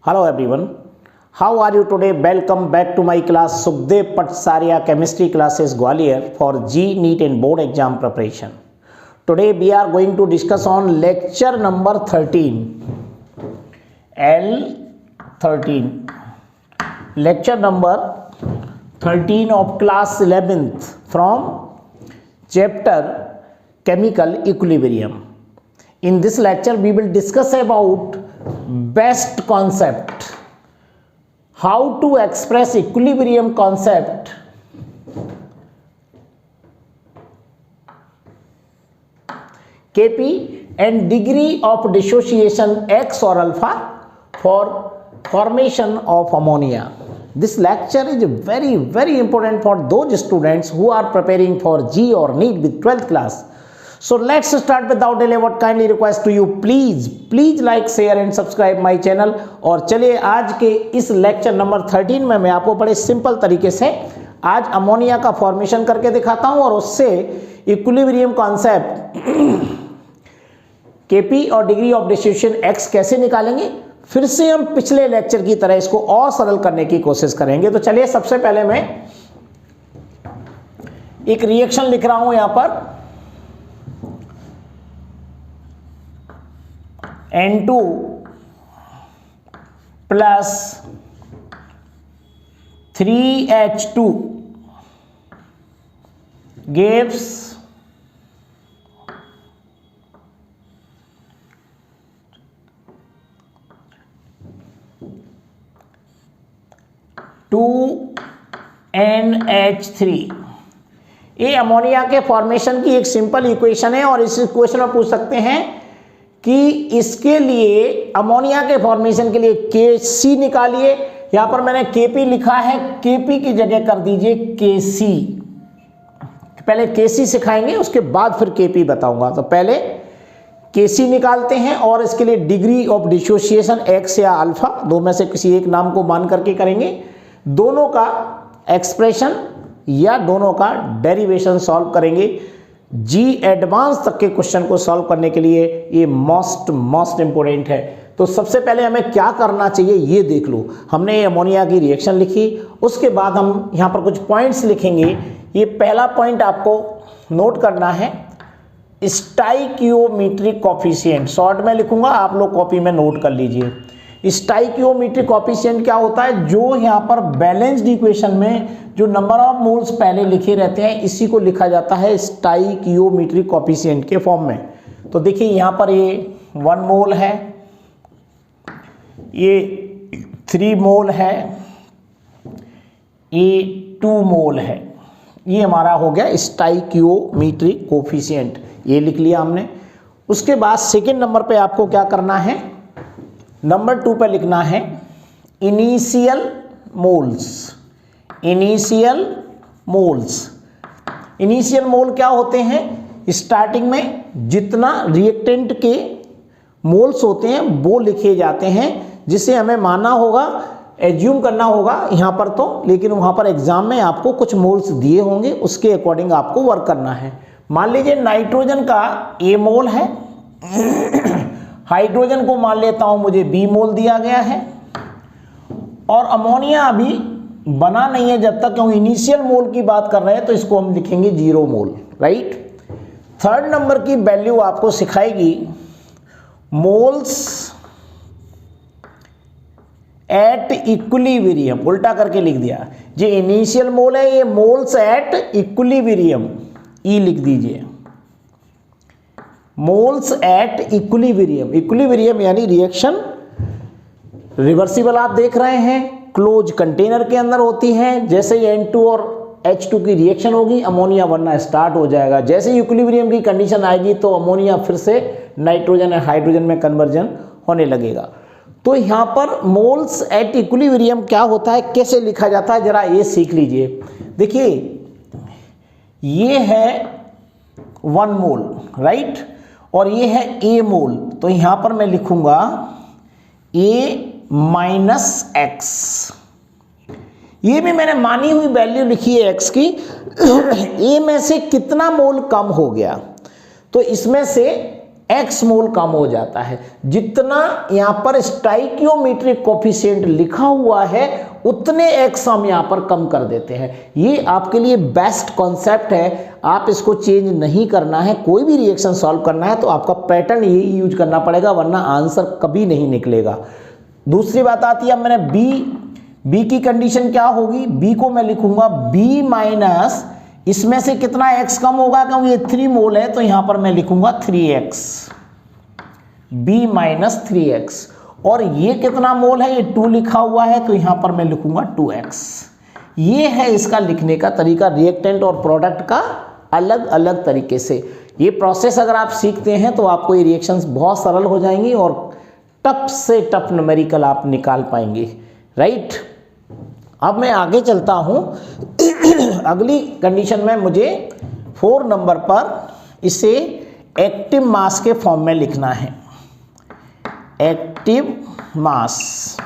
Hello everyone, how are you today? Welcome back to my class Sukhdev Patsaria Chemistry classes Gwalior for G, NEET and board exam preparation. Today we are going to discuss on lecture number 13, L13, lecture number 13 of class 11th from chapter Chemical Equilibrium. In this lecture we will discuss about best concept, how to express equilibrium concept Kp and degree of dissociation X or alpha for formation of ammonia. This lecture is very important for those students who are preparing for G or NEET with 12th class. So let's start without delay. What kindly request to you, please like, share and subscribe my channel. और चलिए आज के इस lecture number 13 में मैं आपको बड़े simple तरीके से आज अमोनिया का फॉर्मेशन करके दिखाता हूं और उससे इक्विलिब्रियम कॉन्सेप्ट Kp और डिग्री ऑफ डिसोसिएशन X कैसे निकालेंगे, फिर से हम पिछले लेक्चर की तरह इसको और सरल करने की कोशिश करेंगे। तो चलिए सबसे पहले मैं एक रिएक्शन लिख रहा हूं यहां पर N2 plus 3H2 gives 2NH3। ये अमोनिया के फॉर्मेशन की एक सिंपल इक्वेशन है और इस इक्वेशन में पूछ सकते हैं कि इसके लिए अमोनिया के फॉर्मेशन के लिए Kc निकालिए। यहां पर मैंने Kp लिखा है, Kp की जगह कर दीजिए Kc। पहले Kc सिखाएंगे उसके बाद फिर Kp बताऊंगा। तो पहले Kc निकालते हैं और इसके लिए डिग्री ऑफ डिसोसिएशन X या अल्फा, दो में से किसी एक नाम को मान करके करेंगे। दोनों का एक्सप्रेशन या दोनों का डेरिवेशन सॉल्व करेंगे। जी एडवांस तक के क्वेश्चन को सॉल्व करने के लिए ये मोस्ट इंपोर्टेंट है। तो सबसे पहले हमें क्या करना चाहिए ये देख लो। हमने अमोनिया की रिएक्शन लिखी, उसके बाद हम यहाँ पर कुछ पॉइंट्स लिखेंगे। ये पहला पॉइंट आपको नोट करना है, स्टाइकियोमेट्रिक कोफिशिएंट। शॉर्ट में लिखूंगा, आप लोग कॉपी में नोट कर लीजिए। स्टाइकियोमेट्रिक कोफिशिएंट क्या होता है, जो यहाँ पर बैलेंस्ड इक्वेशन में जो नंबर ऑफ मोल्स पहले लिखे रहते हैं इसी को लिखा जाता है स्टाइकियोमेट्रिक कोफिशिएंट के फॉर्म में। तो देखिए यहाँ पर ये 1 मोल है, ये 3 मोल है, ये 2 मोल है। ये हमारा हो गया स्टाइकियोमेट्रिक कोफिशिएंट, ये लिख लिया हमने। उसके बाद सेकेंड नंबर पे आपको क्या करना है, नंबर 2 पे लिखना है इनिशियल मोल्स। इनिशियल मोल क्या होते हैं, स्टार्टिंग में जितना रिएक्टेंट के मोल्स होते हैं वो लिखे जाते हैं, जिसे हमें मानना होगा, एज्यूम करना होगा यहाँ पर तो, लेकिन वहाँ पर एग्जाम में आपको कुछ मोल्स दिए होंगे, उसके अकॉर्डिंग आपको वर्क करना है। मान लीजिए नाइट्रोजन का A मोल है, हाइड्रोजन को मान लेता हूं मुझे B मोल दिया गया है, और अमोनिया अभी बना नहीं है जब तक, क्योंकि इनिशियल मोल की बात कर रहे हैं तो इसको हम लिखेंगे 0 मोल, राइट। थर्ड नंबर की वैल्यू आपको सिखाएगी मोल्स एट इक्विलिब्रियम, उल्टा करके लिख दिया। जो इनिशियल मोल है ये मोल्स एट इक्विलिब्रियम, ई लिख दीजिए, मोल्स एट इक्विलिब्रियम। इक्विलिब्रियम यानी रिएक्शन रिवर्सिबल आप देख रहे हैं, क्लोज कंटेनर के अंदर होती है। जैसे ही N2 और H2 की रिएक्शन होगी अमोनिया बनना स्टार्ट हो जाएगा। जैसे ही इक्विलिब्रियम की कंडीशन आएगी तो अमोनिया फिर से नाइट्रोजन या हाइड्रोजन में कन्वर्जन होने लगेगा। तो यहाँ पर मोल्स एट इक्विलिब्रियम क्या होता है, कैसे लिखा जाता है, जरा ये सीख लीजिए। देखिए ये है 1 मोल, राइट, और ये है A मोल। तो यहाँ पर मैं लिखूंगा A माइनस X। ये भी मैंने मानी हुई वैल्यू लिखी है X की। A में से कितना मोल कम हो गया, तो इसमें से x मोल कम हो जाता है। जितना यहाँ पर स्टाइकियोमेट्रिक कोफिशिएंट लिखा हुआ है उतने x हम यहाँ पर कम कर देते हैं। ये आपके लिए बेस्ट कॉन्सेप्ट है, आप इसको चेंज नहीं करना है। कोई भी रिएक्शन सॉल्व करना है तो आपका पैटर्न यही यूज करना पड़ेगा, वरना आंसर कभी नहीं निकलेगा। दूसरी बात आती है, अब मैंने b की कंडीशन क्या होगी, b को मैं लिखूंगा b माइनस इसमें से कितना x कम होगा, क्योंकि ये 3 मोल है तो यहां पर मैं लिखूंगा 3x, b माइनस 3x। और ये कितना मोल है, ये 2 लिखा हुआ है तो यहां पर मैं लिखूंगा 2x। ये है इसका लिखने का तरीका, रिएक्टेंट और प्रोडक्ट का अलग अलग तरीके से। ये प्रोसेस अगर आप सीखते हैं तो आपको ये रिएक्शंस बहुत सरल हो जाएंगी और टफ से टफ न्यूमेरिकल आप निकाल पाएंगे, राइट। अब मैं आगे चलता हूं। अगली कंडीशन में मुझे 4 नंबर पर इसे एक्टिव मास के फॉर्म में लिखना है। एक्टिव मास,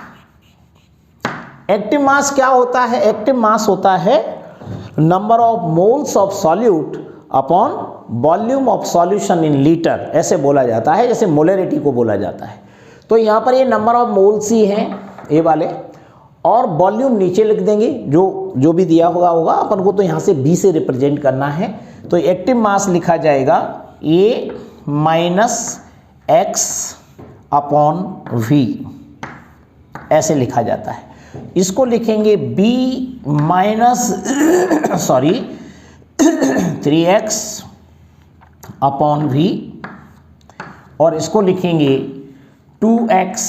एक्टिव मास क्या होता है, एक्टिव मास होता है number of moles of solute upon volume of solution in litre, ऐसे बोला जाता है, जैसे मोलरिटी को बोला जाता है। तो यहाँ पर ये नंबर ऑफ मोल्स ही हैं ए वाले, और वॉल्यूम नीचे लिख देंगे, जो भी दिया होगा अपन को तो यहाँ से b से रिप्रेजेंट करना है। तो एक्टिव मास लिखा जाएगा a minus x upon v, ऐसे लिखा जाता है। इसको लिखेंगे b minus 3x upon we, और इसको लिखेंगे 2x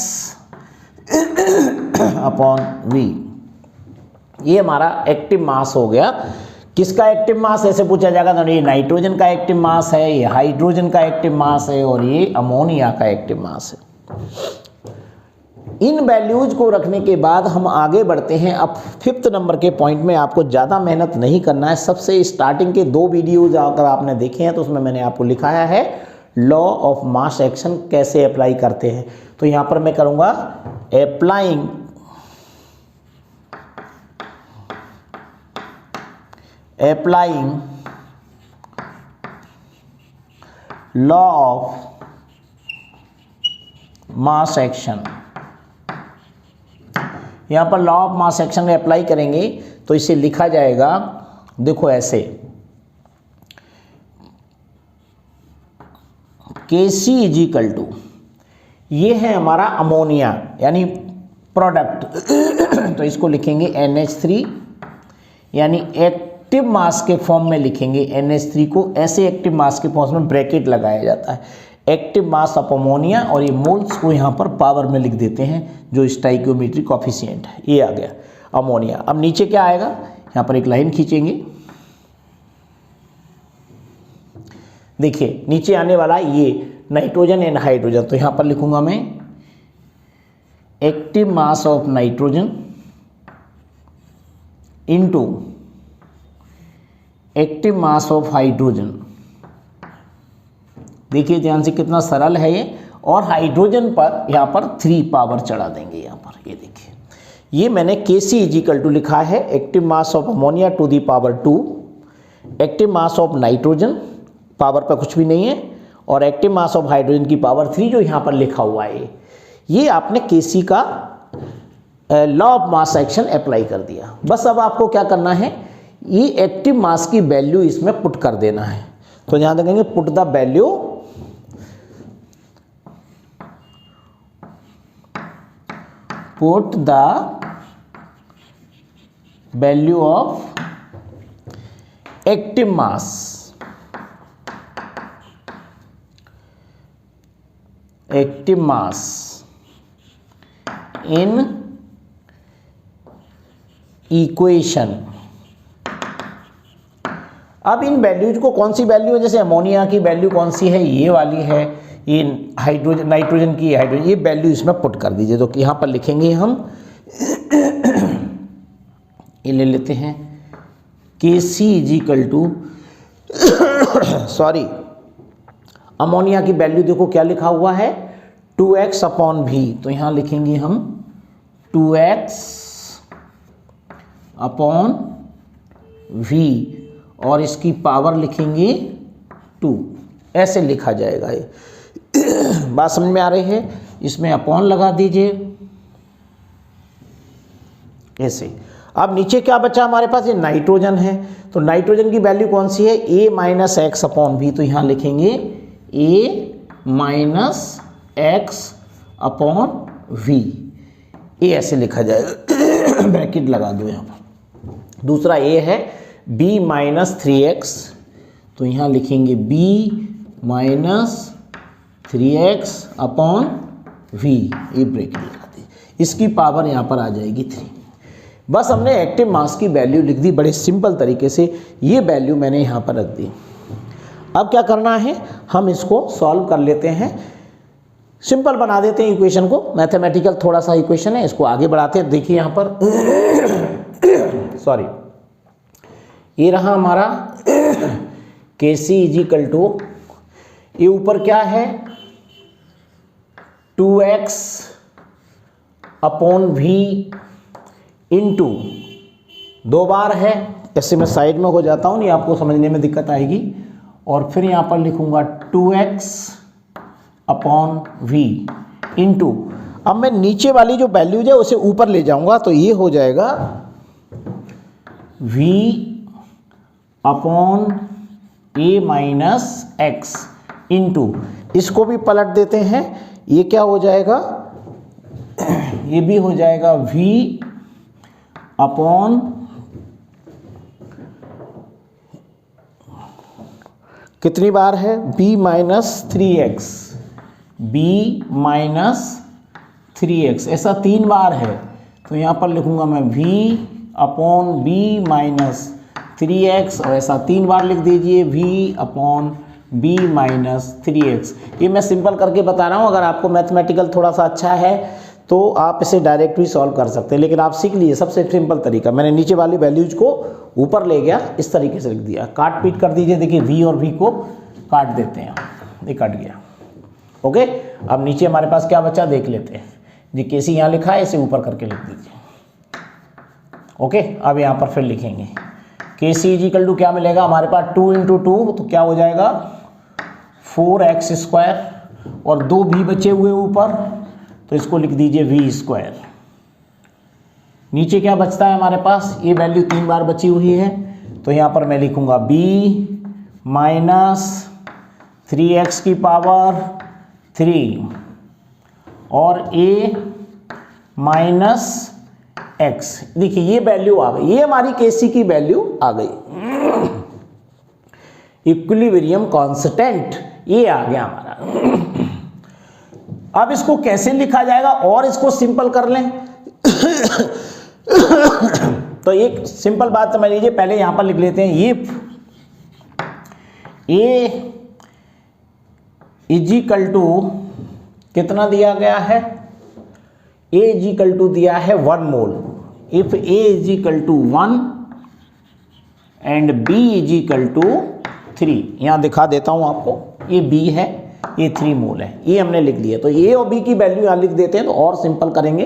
अपॉन वी। ये हमारा एक्टिव मास हो गया। किसका एक्टिव मास ऐसे पूछा जाएगा तो ये नाइट्रोजन का एक्टिव मास है, ये हाइड्रोजन का एक्टिव मास है और ये अमोनिया का एक्टिव मास है। इन वैल्यूज को रखने के बाद हम आगे बढ़ते हैं। अब 5th नंबर के पॉइंट में आपको ज़्यादा मेहनत नहीं करना है। सबसे स्टार्टिंग के 2 वीडियोज अगर आपने देखे हैं तो उसमें मैंने आपको लिखाया है लॉ ऑफ मास एक्शन कैसे अप्लाई करते हैं। तो यहाँ पर मैं करूँगा applying law of mass action. यहाँ पर लॉ ऑफ मास एक्शन में अप्लाई करेंगे तो इसे लिखा जाएगा, देखो ऐसे, Kc इज इक्वल टू, ये है हमारा अमोनिया यानी प्रोडक्ट, तो इसको लिखेंगे NH3, यानी एक्टिव मास के फॉर्म में लिखेंगे NH3 को। ऐसे एक्टिव मास के फॉर्म में ब्रैकेट लगाया जाता है, एक्टिव मास ऑफ अमोनिया, और ये मोल्स को यहाँ पर पावर में लिख देते हैं जो स्टाइकियोमेट्रिक कोफिशिएंट है। ये आ गया अमोनिया। अब नीचे क्या आएगा, यहाँ पर एक लाइन खींचेंगे, देखिए नीचे आने वाला ये नाइट्रोजन एंड हाइड्रोजन, तो यहाँ पर लिखूंगा मैं active mass of nitrogen into active mass of hydrogen. देखिए ध्यान से कितना सरल है ये, और हाइड्रोजन पर यहाँ पर 3 पावर चढ़ा देंगे यहाँ पर। ये देखिए, ये मैंने Kc इज इक्वल टू लिखा है active mass of ammonia to the power 2, active mass of nitrogen power पर कुछ भी नहीं है, और एक्टिव मास ऑफ हाइड्रोजन की पावर 3 जो यहाँ पर लिखा हुआ है। ये आपने Kc का law of mass action apply कर दिया। बस अब आपको क्या करना है, ये एक्टिव मास की वैल्यू इसमें पुट कर देना है। तो यहाँ देखेंगे put the value of active mass in equation. अब इन वैल्यूज को, कौन सी वैल्यू है, जैसे अमोनिया की वैल्यू कौन सी है, ये वाली है, ये हाइड्रोजन नाइट्रोजन की हाइड्रोजन, ये वैल्यू इसमें पुट कर दीजिए। तो यहाँ पर लिखेंगे हम ये ले लेते हैं Kc is equal to ammonia की वैल्यू देखो क्या लिखा हुआ है 2x अपॉन v, तो यहाँ लिखेंगे हम 2x अपॉन v और इसकी पावर लिखेंगे 2, ऐसे लिखा जाएगा ये। बात समझ में आ रही है? इसमें अपॉन लगा दीजिए ऐसे। अब नीचे क्या बचा हमारे पास? ये नाइट्रोजन है, तो नाइट्रोजन की वैल्यू कौन सी है? a minus x upon v. तो यहाँ लिखेंगे a minus x upon v, ये ऐसे लिखा जाएगा, ब्रैकेट लगा दो यहाँ पर। दूसरा a है b माइनस 3x, तो यहाँ लिखेंगे b minus 3x upon v, ये ब्रैकेट लगा दी। इसकी पावर यहाँ पर आ जाएगी 3। बस हमने एक्टिव मास की वैल्यू लिख दी बड़े सिंपल तरीके से, ये वैल्यू मैंने यहाँ पर रख दी। अब क्या करना है, हम इसको सॉल्व कर लेते हैं, सिंपल बना देते हैं इक्वेशन को। मैथमेटिकल थोड़ा सा इक्वेशन है, इसको आगे बढ़ाते हैं। देखिए यहाँ पर सॉरी, ये रहा हमारा Kc इज इक्वल टू, ये ऊपर क्या है 2x अपॉन वी इंटू 2 बार है, ऐसे मैं साइड में हो जाता हूँ, नहीं आपको समझने में दिक्कत आएगी। और फिर यहाँ पर लिखूंगा 2x अपॉन वी इंटू, अब मैं नीचे वाली जो वैल्यूज है उसे ऊपर ले जाऊंगा, तो ये हो जाएगा v upon a minus x into, इसको भी पलट देते हैं, ये क्या हो जाएगा, ये भी हो जाएगा v अपॉन कितनी बार है b minus 3x, b minus 3x, ऐसा 3 बार है। तो यहाँ पर लिखूंगा मैं v upon b minus 3x, और ऐसा 3 बार लिख दीजिए v upon b minus 3x। ये मैं सिंपल करके बता रहा हूँ, अगर आपको मैथमेटिकल थोड़ा सा अच्छा है तो आप इसे डायरेक्ट भी सॉल्व कर सकते हैं, लेकिन आप सीख लीजिए सबसे सिंपल तरीका। मैंने नीचे वाली वैल्यूज को ऊपर ले गया, इस तरीके से लिख दिया, काट पीट कर दीजिए। देखिए v और v को काट देते हैं, ये कट गया। ओके, अब नीचे हमारे पास क्या बचा देख लेते हैं जी। Kc यहाँ लिखा है, इसे ऊपर करके लिख दीजिए। ओके, अब यहाँ पर फिर लिखेंगे Kc इज इक्वल टू क्या मिलेगा हमारे पास 2 इंटू 2, तो क्या हो जाएगा 4x स्क्वायर, और 2 भी बचे हुए ऊपर, तो इसको लिख दीजिए v स्क्वायर। नीचे क्या बचता है हमारे पास, ये वैल्यू 3 बार बची हुई है, तो यहाँ पर मैं लिखूंगा b माइनस 3x की पावर 3 और a माइनस x। देखिए ये वैल्यू आ गई, ये हमारी Kc की वैल्यू आ गई, इक्विलिब्रियम कांस्टेंट ये आ गया हमारा। अब इसको कैसे लिखा जाएगा, और इसको सिंपल कर लें तो एक सिंपल बात समझ लीजिए, पहले यहां पर लिख लेते हैं if a is equal to कितना दिया गया है, a इज इक्वल टू दिया है 1 mole. If a is equal to 1 and b is equal to 3, यहां दिखा देता हूं आपको, ये b है, ये 3 मोल है, ये हमने लिख दिया। तो a और b की वैल्यू यहां लिख देते हैं, तो और सिंपल करेंगे।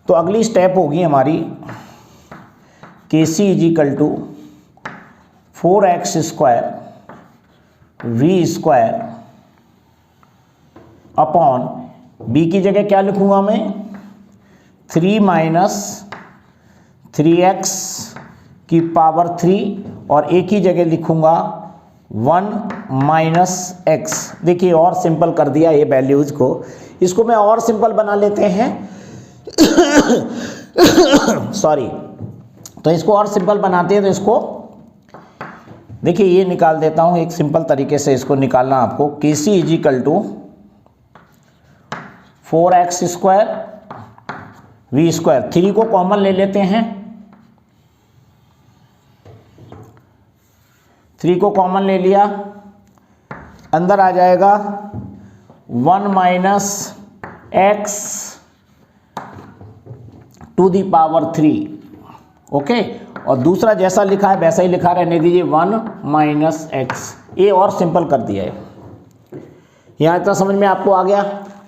तो अगली स्टेप होगी हमारी Kc is equal to 4x square v square upon b की जगह क्या लिखूंगा मैं 3 माइनस 3x की पावर 3, और a की जगह लिखूंगा 1 माइनस x। देखिए और सिंपल कर दिया ये वैल्यूज को, इसको मैं और सिंपल बना लेते हैं सॉरी, तो इसको और सिंपल बनाते हैं। तो इसको देखिए ये निकाल देता हूं, एक सिंपल तरीके से इसको निकालना आपको। Kc is equal to 4x square v square, 3 को कॉमन ले लेते हैं, 3 को कॉमन ले लिया, अंदर आ जाएगा 1 minus x to the power 3। Okay, और दूसरा जैसा लिखा है वैसा ही लिखा रहने दीजिए 1 माइनस एक्स। ये और सिंपल कर दिया है, यहाँ इतना समझ में आपको आ गया।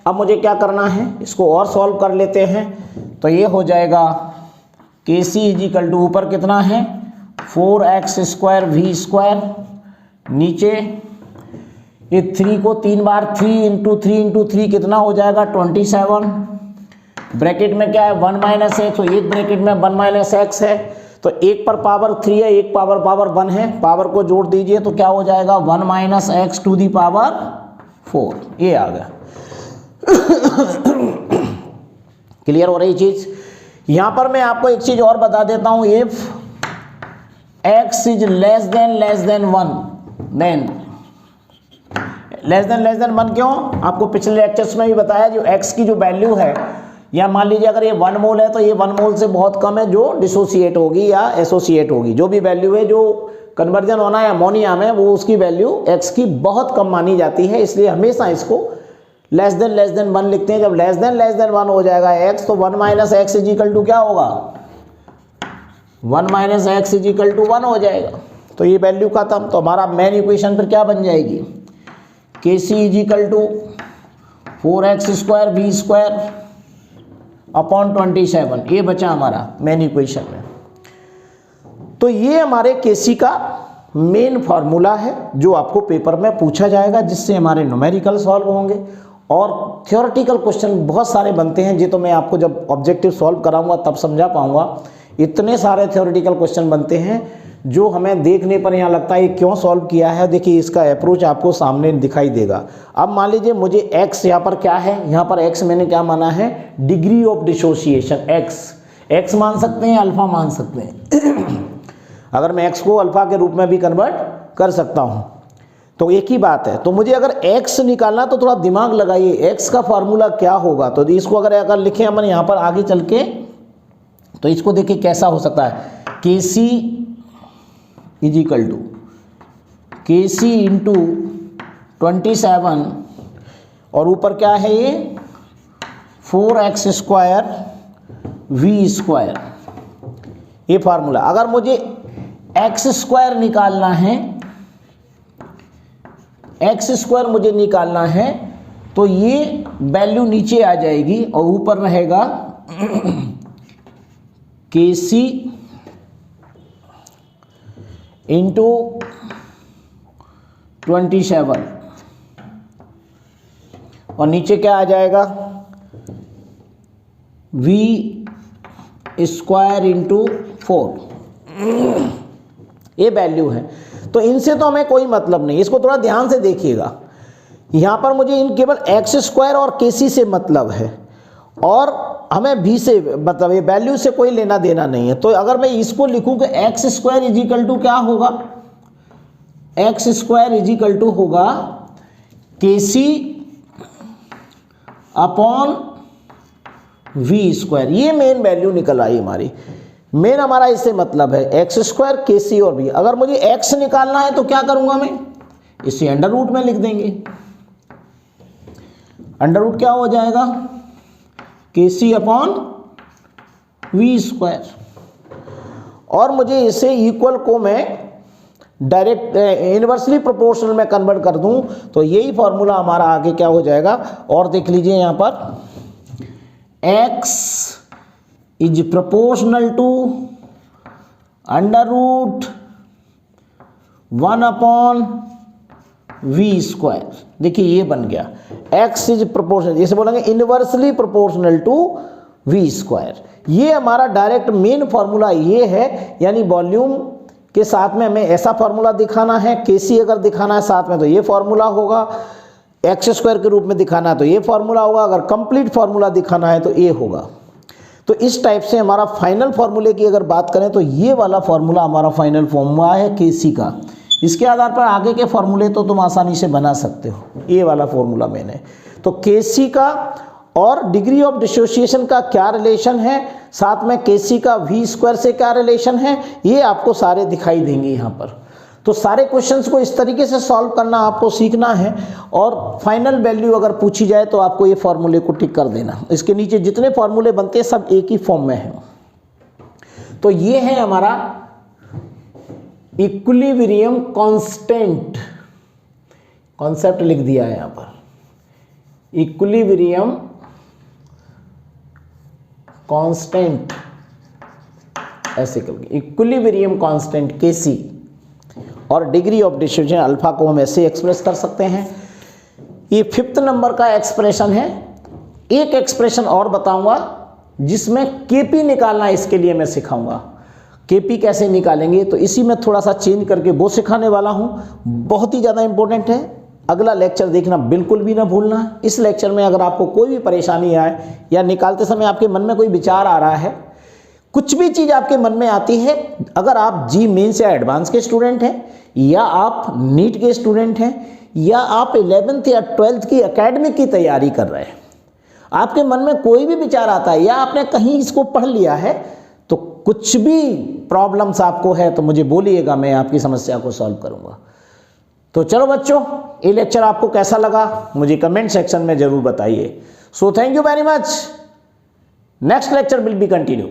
अब मुझे क्या करना है, इसको और सॉल्व कर लेते हैं। तो ये हो जाएगा Kc इज इक्वल टू ऊपर कितना है 4x स्क्वायर v स्क्वायर, नीचे ये 3 को 3 बार 3 इंटू 3 कितना हो जाएगा 27। ब्रैकेट में क्या है 1 माइनस एक्स, तो एक ब्रैकेट में 1 माइनस एक्स है, तो एक पर पावर 3 है, एक पावर 1 है, पावर को जोड़ दीजिए तो क्या हो जाएगा 1 minus x to the power 4, ये आ गया। क्लियर हो रही चीज। यहां पर मैं आपको एक चीज और बता देता हूं, if x is less than 1, than less than 1 क्यों, आपको पिछले लेक्चर्स में भी बताया, जो x की जो वैल्यू है, या मान लीजिए अगर ये 1 मोल है तो ये 1 मोल से बहुत कम है जो डिसोसिएट होगी या एसोसिएट होगी, जो भी वैल्यू है जो कन्वर्जन होना है अमोनिया में, वो उसकी वैल्यू x की बहुत कम मानी जाती है, इसलिए हमेशा इसको लेस देन 1 लिखते हैं। जब लेस देन 1 हो जाएगा x, तो 1 minus x is equal to क्या होगा 1 minus x is equal to 1 हो जाएगा, तो ये वैल्यू खत्म। तो हमारा मेन इक्वेशन फिर क्या बन जाएगी, K C is equal to 4x² v² upon 27, ये बचा हमारा मेन इक्वेशन में। तो ये हमारे केसी का मेन फार्मूला है जो आपको पेपर में पूछा जाएगा, जिससे हमारे न्यूमेरिकल सॉल्व होंगे और थ्योरेटिकल क्वेश्चन बहुत सारे बनते हैं, जी तो मैं आपको जब ऑब्जेक्टिव सॉल्व कराऊंगा तब समझा पाऊंगा। इतने सारे थ्योरेटिकल क्वेश्चन बनते हैं जो हमें देखने पर यहाँ लगता है ये क्यों सॉल्व किया है। देखिए इसका अप्रोच आपको सामने दिखाई देगा। अब मान लीजिए मुझे x यहाँ पर क्या है, यहाँ पर x मैंने क्या माना है डिग्री ऑफ डिसोसिएशन, x मान सकते हैं अल्फा मान सकते हैं अगर मैं x को अल्फा के रूप में भी कन्वर्ट कर सकता हूँ, तो एक ही बात है। तो मुझे अगर x निकालना तो थोड़ा दिमाग लगाइए, x का फार्मूला क्या होगा। तो इसको अगर लिखें अपन यहाँ पर आगे चल के, तो इसको देखिए कैसा हो सकता है, के सी इज इक्वल टू के सी इंटू 27 और ऊपर क्या है ये 4x² v², ये फार्मूला। अगर मुझे x² निकालना है, x² मुझे निकालना है, तो ये वैल्यू नीचे आ जाएगी और ऊपर रहेगा के सी इंटू 27 और नीचे क्या आ जाएगा v² इंटू 4, ये वैल्यू है। तो इनसे तो हमें कोई मतलब नहीं, इसको थोड़ा ध्यान से देखिएगा। यहाँ पर मुझे इन केवल x² और kc से मतलब है और हमें v से मतलब ये वैल्यू से कोई लेना देना नहीं है। तो अगर मैं इसको लिखूं कि x² इज इक्वल टू क्या होगा, x² इज इक्वल टू होगा kc अपॉन v², ये मेन वैल्यू निकल आई हमारी। मेन हमारा इससे मतलब है x² kc और v। अगर मुझे x निकालना है तो क्या करूंगा मैं, इसे अंडर रूट में लिख देंगे। अंडर रूट क्या हो जाएगा kc अपॉन v², और मुझे इसे इक्वल को मैं डायरेक्ट इनवर्सली प्रोपोर्शनल में कन्वर्ट कर दूं तो यही फॉर्मूला हमारा आगे क्या हो जाएगा। और देख लीजिए यहाँ पर x is proportional to under root 1 upon v²। देखिए ये बन गया x इज प्रोपोर्शनल, जैसे बोलेंगे इनवर्सली प्रोपोर्शनल टू v²। ये हमारा डायरेक्ट मेन फॉर्मूला ये है, यानी वॉल्यूम के साथ में हमें ऐसा फॉर्मूला दिखाना है, kc अगर दिखाना है साथ में तो ये फॉर्मूला होगा, x² के रूप में दिखाना है तो ये फॉर्मूला होगा, अगर कंप्लीट फॉर्मूला दिखाना है तो ये होगा। तो इस टाइप से हमारा फाइनल फॉर्मूले की अगर बात करें तो ये वाला फॉर्मूला हमारा फाइनल फॉर्मूला है kc का। इसके आधार पर आगे के फॉर्मूले तो तुम आसानी से बना सकते हो, ये वाला फॉर्मूला मैंने। तो kc का और डिग्री ऑफ डिसोसिएशन का क्या रिलेशन है, साथ में kc का v² से क्या रिलेशन है, ये आपको सारे दिखाई देंगे यहाँ पर। तो सारे क्वेश्चंस को इस तरीके से सॉल्व करना आपको सीखना है और फाइनल वैल्यू अगर पूछी जाए तो आपको ये फॉर्मूले को टिक कर देना। इसके नीचे जितने फॉर्मूले बनते हैं सब एक ही फॉर्म में हैं। तो ये है हमारा इक्विलिब्रियम कांस्टेंट, कॉन्सेप्ट लिख दिया है यहाँ पर, इक्विलिब्रियम कांस्टेंट, ऐसे करके इक्विलिब्रियम कांस्टेंट kc और डिग्री ऑफ डिसोसिएशन अल्फा को हम ऐसे एक्सप्रेस कर सकते हैं। ये 5th नंबर का एक्सप्रेशन है। एक एक्सप्रेशन और बताऊंगा जिसमें केपी निकालना, इसके लिए मैं सिखाऊंगा केपी कैसे निकालेंगे, तो इसी में थोड़ा सा चेंज करके वो सिखाने वाला हूं। बहुत ही ज़्यादा इंपॉर्टेंट है, अगला लेक्चर देखना बिल्कुल भी ना भूलना। इस लेक्चर में अगर आपको कोई भी परेशानी आए या निकालते समय आपके मन में कोई विचार आ रहा है, कुछ भी चीज़ आपके मन में आती है, अगर आप जी मेंस या एडवांस के स्टूडेंट हैं, या आप नीट के स्टूडेंट हैं, या आप 11th या 12th की एकेडमिक की तैयारी कर रहे हैं, आपके मन में कोई भी विचार आता है या आपने कहीं इसको पढ़ लिया है, तो कुछ भी प्रॉब्लम्स आपको है तो मुझे बोलिएगा, मैं आपकी समस्या को सॉल्व करूंगा। तो चलो बच्चों, ये लेक्चर आपको कैसा लगा मुझे कमेंट सेक्शन में जरूर बताइए। So thank you very much. Next lecture will be continue.